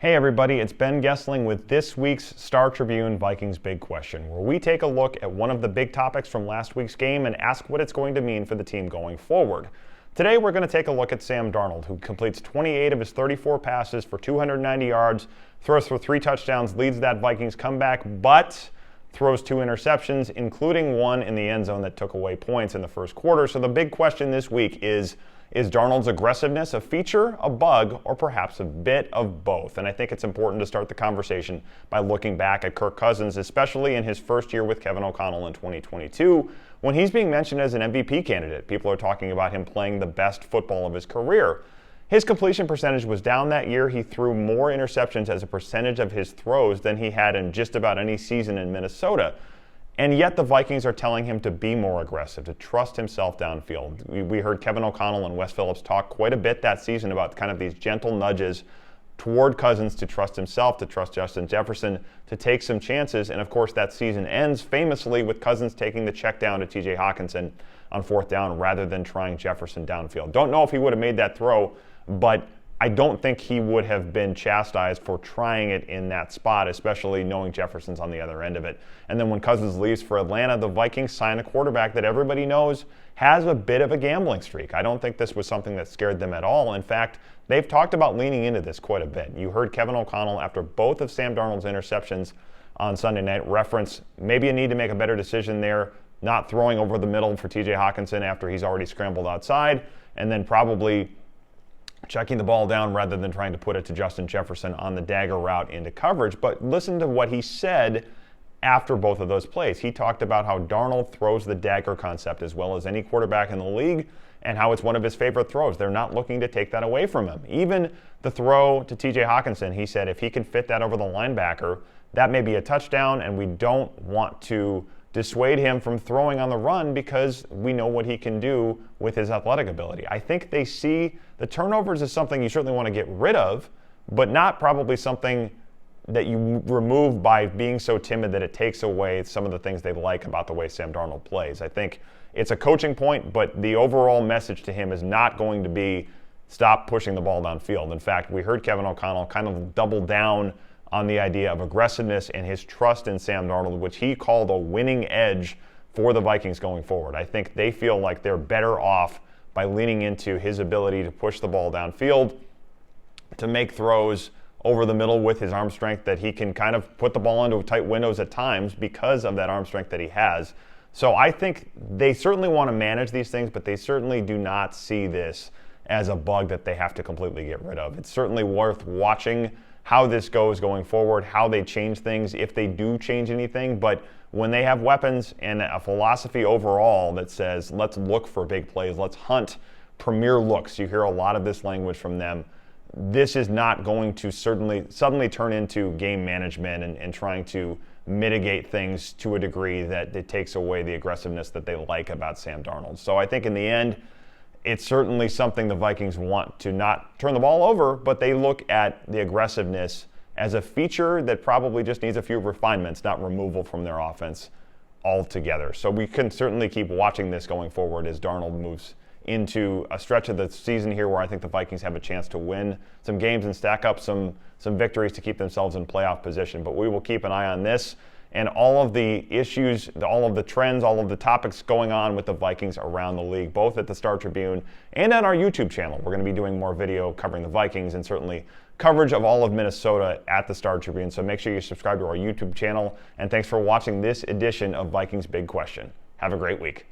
Hey everybody, it's Ben Goessling with this week's Star Tribune Vikings Big Question, where we take a look at one of the big topics from last week's game and ask what it's going to mean for the team going forward. Today we're going to take a look at Sam Darnold, who completes 28 of his 34 passes for 290 yards, throws for 3 touchdowns, leads that Vikings comeback, but throws 2 interceptions, including one in the end zone that took away points in the first quarter. So the big question this week is Darnold's aggressiveness a feature, a bug, or perhaps a bit of both? And I think it's important to start the conversation by looking back at Kirk Cousins, especially in his first year with Kevin O'Connell in 2022, when he's being mentioned as an MVP candidate. People are talking about him playing the best football of his career. His completion percentage was down that year. He threw more interceptions as a percentage of his throws than he had in just about any season in Minnesota. And yet the Vikings are telling him to be more aggressive, to trust himself downfield. We heard Kevin O'Connell and Wes Phillips talk quite a bit that season about kind of these gentle nudges toward Cousins to trust himself, to trust Justin Jefferson, to take some chances. And of course, that season ends famously with Cousins taking the check down to TJ Hockenson on 4th down rather than trying Jefferson downfield. Don't know if he would have made that throw, but I don't think he would have been chastised for trying it in that spot, especially knowing Jefferson's on the other end of it. And then when Cousins leaves for Atlanta, the Vikings sign a quarterback that everybody knows has a bit of a gambling streak. I don't think this was something that scared them at all. In fact, they've talked about leaning into this quite a bit. You heard Kevin O'Connell, after both of Sam Darnold's interceptions on Sunday night, reference maybe a need to make a better decision there, not throwing over the middle for TJ Hockenson after he's already scrambled outside, and then probably checking the ball down rather than trying to put it to Justin Jefferson on the dagger route into coverage. But listen to what he said after both of those plays. He talked about how Darnold throws the dagger concept as well as any quarterback in the league and how it's one of his favorite throws. They're not looking to take that away from him. Even the throw to TJ Hockenson, he said if he can fit that over the linebacker, that may be a touchdown, and we don't want to dissuade him from throwing on the run because we know what he can do with his athletic ability. I think they see the turnovers as something you certainly want to get rid of, but not probably something that you remove by being so timid that it takes away some of the things they like about the way Sam Darnold plays. I think it's a coaching point, but the overall message to him is not going to be stop pushing the ball downfield. In fact, we heard Kevin O'Connell kind of double down on the idea of aggressiveness and his trust in Sam Darnold, which he called a winning edge for the Vikings going forward. I think they feel like they're better off by leaning into his ability to push the ball downfield, to make throws over the middle with his arm strength, that he can kind of put the ball into tight windows at times because of that arm strength that he has. So I think they certainly want to manage these things, but they certainly do not see this as a bug that they have to completely get rid of. It's certainly worth watching how this goes going forward, how they change things, if they do change anything. But when they have weapons and a philosophy overall that says, let's look for big plays, let's hunt premier looks, you hear a lot of this language from them. This is not going to suddenly turn into game management and trying to mitigate things to a degree that it takes away the aggressiveness that they like about Sam Darnold. So I think in the end, it's certainly something the Vikings want to not turn the ball over, but they look at the aggressiveness as a feature that probably just needs a few refinements, not removal from their offense altogether. So we can certainly keep watching this going forward as Darnold moves into a stretch of the season here where I think the Vikings have a chance to win some games and stack up some victories to keep themselves in playoff position. But we will keep an eye on this and all of the issues, all of the trends, all of the topics going on with the Vikings around the league, both at the Star Tribune and on our YouTube channel. We're going to be doing more video covering the Vikings and certainly coverage of all of Minnesota at the Star Tribune. So make sure you subscribe to our YouTube channel. And thanks for watching this edition of Vikings Big Question. Have a great week.